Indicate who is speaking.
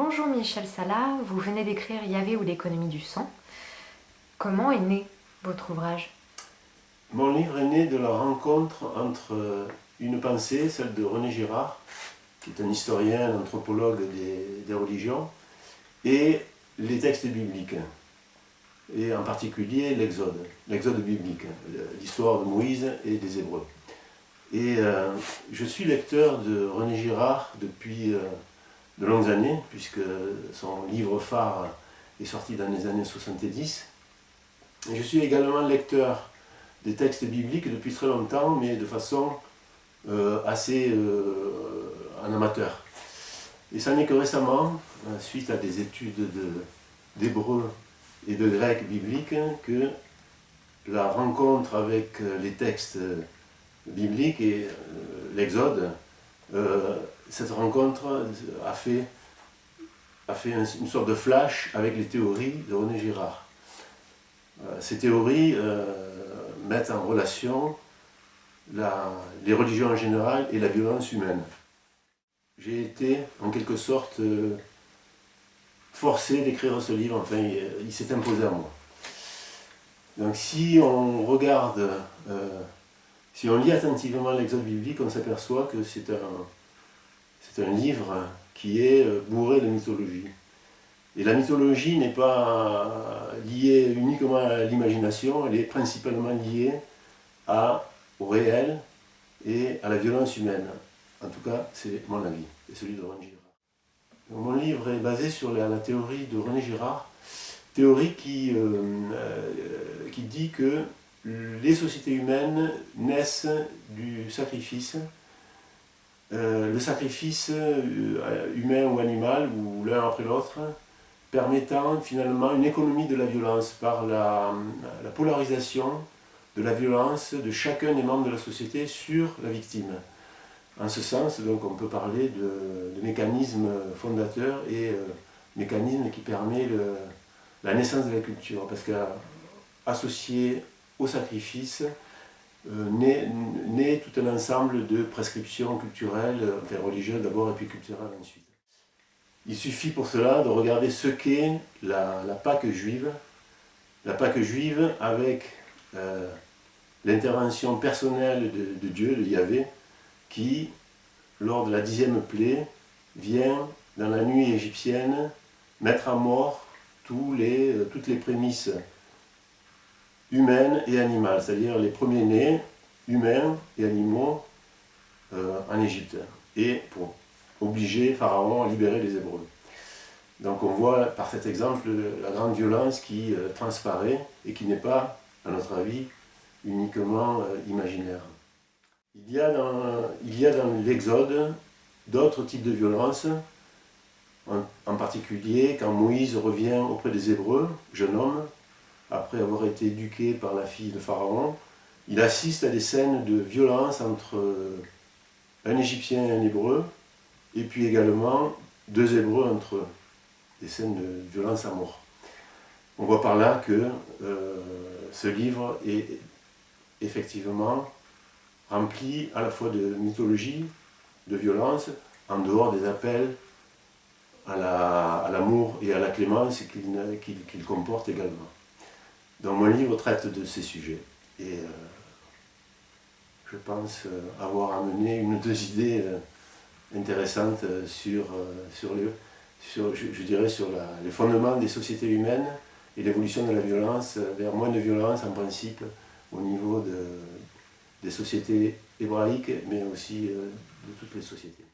Speaker 1: Bonjour Michel Salah, vous venez d'écrire Yahvé ou l'économie du sang. Comment est né votre ouvrage?
Speaker 2: Mon livre est né de la rencontre entre une pensée, celle de René Girard, qui est un historien, un anthropologue des religions, et les textes bibliques, et en particulier l'exode biblique, l'histoire de Moïse et des Hébreux. Et je suis lecteur de René Girard depuis de longues années, puisque son livre phare est sorti dans les années 70. Et je suis également lecteur des textes bibliques depuis très longtemps, mais de façon assez en amateur. Et ça n'est que récemment, suite à des études d'hébreu et de grec biblique, que la rencontre avec les textes bibliques et l'Exode, cette rencontre a fait une sorte de flash avec les théories de René Girard. Ces théories mettent en relation les religions en général et la violence humaine. J'ai été en quelque sorte forcé d'écrire ce livre, enfin il s'est imposé à moi. Donc si on regarde, si on lit attentivement l'Exode biblique, on s'aperçoit que c'est un livre qui est bourré de mythologie. Et la mythologie n'est pas liée uniquement à l'imagination, elle est principalement liée au réel et à la violence humaine. En tout cas, c'est mon avis, et celui de René Girard. Donc, mon livre est basé sur la théorie de René Girard, théorie qui dit que les sociétés humaines naissent du sacrifice. Le sacrifice humain ou animal, ou l'un après l'autre, permettant finalement une économie de la violence par la polarisation de la violence de chacun des membres de la société sur la victime. En ce sens, donc, on peut parler de mécanisme fondateur et mécanisme qui permet la naissance de la culture, parce qu'associé au sacrifice naît tout un ensemble de prescriptions culturelles, enfin religieuses d'abord et puis culturelles ensuite. Il suffit pour cela de regarder ce qu'est la Pâque juive. La Pâque juive avec l'intervention personnelle de Dieu, de Yahvé, qui, lors de la 10e plaie, vient, dans la nuit égyptienne, mettre à mort toutes les prémices humaines et animales, c'est-à-dire les premiers-nés humains et animaux en Égypte, et pour obliger Pharaon à libérer les Hébreux. Donc on voit par cet exemple la grande violence qui transparaît et qui n'est pas, à notre avis, uniquement imaginaire. Il y a dans l'Exode d'autres types de violences, en particulier quand Moïse revient auprès des Hébreux, jeune homme, après avoir été éduqué par la fille de Pharaon, il assiste à des scènes de violence entre un Égyptien et un Hébreu, et puis également deux Hébreux entre eux, des scènes de violence à mort. On voit par là que ce livre est effectivement rempli à la fois de mythologie, de violence, en dehors des appels à l'amour et à la clémence qu'il comporte également. Donc mon livre traite de ces sujets. Et je pense avoir amené une ou deux idées intéressantes sur les fondements des sociétés humaines et l'évolution de la violence vers moins de violence en principe au niveau des sociétés hébraïques, mais aussi de toutes les sociétés.